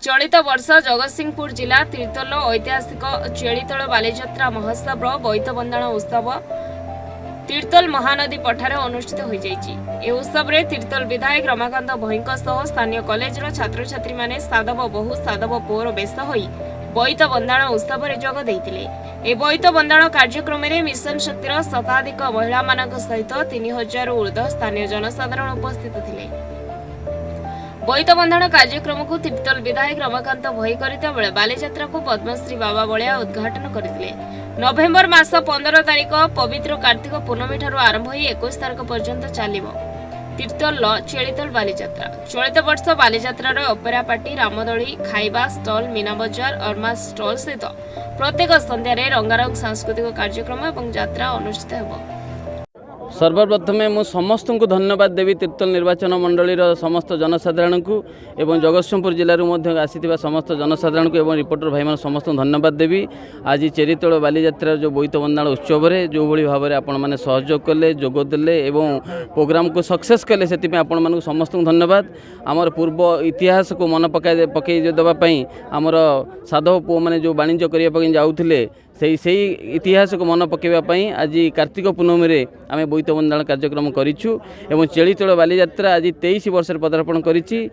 चलित वर्ष जगतसिंहपुर जिला तीर्तोल ऐतिहासिक चेलीतोल बालीजात्रा महोत्सव बोईत बंदाण उत्सव तीर्तोल महानदी पठार अनुष्ठित हो जाइए। उत्सव में तीर्तोल विधायक रमाकांत भईंक सह स्थानीय कॉलेज छात्र छात्री माने साधव बहु साधव पुअर बेश होई बोईत बंदाण उत्सव में जोग देइतिले। ए बोईत बंदाण कार्यक्रम में मिशन शक्तिर शताधिक महिला मानक सहित 3000 ऊर्ध्व स्थानीय जनसाधारण उपस्थित थिले। बोईत बंधाण कार्यक्रम को तीर्तोल विधायक रमाकांत भई करता बेले बालीजात्रा को पद्मश्री बाबा बलिया उद्घाटन करथिले। नवेम्बर मास 15 तारिख पवित्र कार्तिक पूर्णमी ठारू आरंभ होई 21 तारिख पर्यंत चलिबो तीर्तोल चेलीतोल बालीजात्रा। चलित वर्ष बालीजात्रा ओपेरा पार्टी रामदोली खाइबा स्टॉल मीना बजार अर्मा स्टॉल सहित प्रत्येक संध्यारे रंगारंग सांस्कृतिक कार्यक्रम और यात्रा अनुष्ठित हेबो। सर्वप्रथमे मु समस्त को धन्यवाद देवी तीर्तोल निर्वाचन मंडलीर समस्त जनसाधारण को एवं जगतसिंहपुर जिलूर आसी समस्त जनसाधारण को एवं रिपोर्टर भाई समस्त धन्यवाद देवी। आज चेरीतोल बालीजात्रा जो बोईत बंदाण उत्सव में जो भाई भाव में आपण मैंने सहयोग कले जोगदेले एवं प्रोग्राम को सक्सेस कले से आपण मानक समस्त धन्यवाद। आमर पूर्व इतिहास को मन पकई देवाई आमर साधव पुओ मैंने जो वाणिज्य करने जाऊे से इतिहास को मन पकड़ापी आज कार्तिक पूर्णमी में आम बोईत बंदाण कार्यक्रम करूँ। चेलीतोल बालीजात्रा आज 23 वर्ष पदार्पण करी।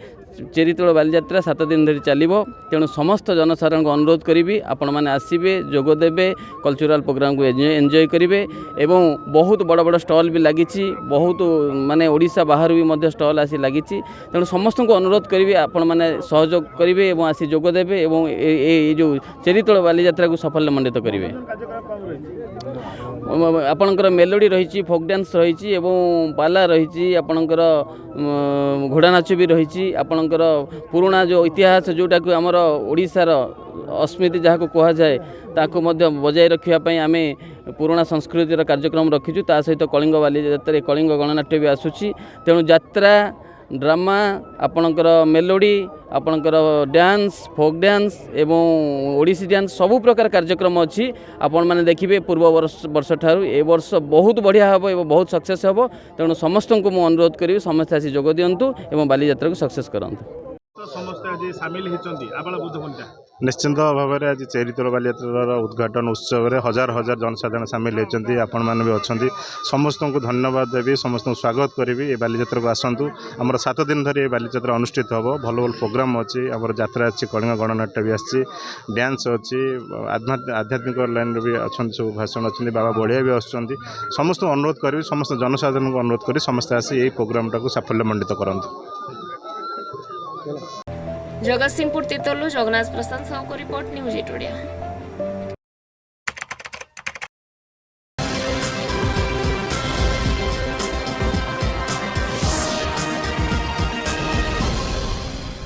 चेरीतोल बालीजात्रा 7 दिन धरी चलो। तेणु समस्त जनसाधारण को अनुरोध करी आपण मैंने आसबे जोगदेवे कल्चरल प्रोग्राम को एंजॉय करेंगे। एवं बहुत बड़ बड़ स्टॉल भी लगी बहुत माने ओडिशा बाहर भी स्टॉल आसी लगी। तेणु समस्त को अनुरोध करी आपण मैंने सहयोग करेंगे और आसी जोगदेवे और ये जो चेरीतोल बालीजात्रा को सफल मंडित करेंगे। आपणकर मेलोडी रही फोक डांस रही एवं पाला रही आपणकर घोड़ा नाच भी रही आपणकर पुराना जो इतिहास जोटा को आमर ओडिशार अस्मृति जहाँ को कह जाए ताको मध्य बजाय रखापी आम पुराना संस्कृतिर कार्यक्रम रखीचु। ता सहित कलिंग बालीजात्रा कलिंग गणनाट्य भी आसूची। तेणु यात्रा ड्रामा आपणकर मेलोडी आपणकर डांस फोक डांस एवं ओडिसी डांस सबु प्रकार कार्यक्रम अच्छी आपण मैंने देखिए। पूर्व वर्ष ठारू ए वर्ष बहुत बढ़िया हम एवं बहुत सक्सेस हम। तेणु समस्त को मुझे अनुरोध करी समस्त आसी जोग दिंतु एवं बालीजात्रा को सक्सेस करंतु। निश्चिंत भाव में आज चेरीतोल बालीजात्रार उद्घाटन उत्सव में हजार हजार जनसाधारण सामिल होती आपण मैंने भी अच्छा समस्त को धन्यवाद देवी समस्त को स्वागत करी ये बालीजात्रा को आसतु। आमर 7 दिन धरी ये बालीजात्रा अनुष्ठित हम भल भल प्रोग्राम अच्छी आमर यात्रा अच्छी कलिंग गणनाट्य भी आसी डांस अच्छी आध्यात्मिक लाइन भी अच्छा सब भाषण अच्छे बाबा बलिया भी आसुँच। समस्त अनुरोध करी समस्त जनसाधारण को अनुरोध करी समस्त आसी यही प्रोग्राम टाक साफल्य मंडित करूँ। जगतसिंहपुर तीर्तोल जगन्नाथ प्रसाद साहू को रिपोर्ट न्यूज 8 ओडिया।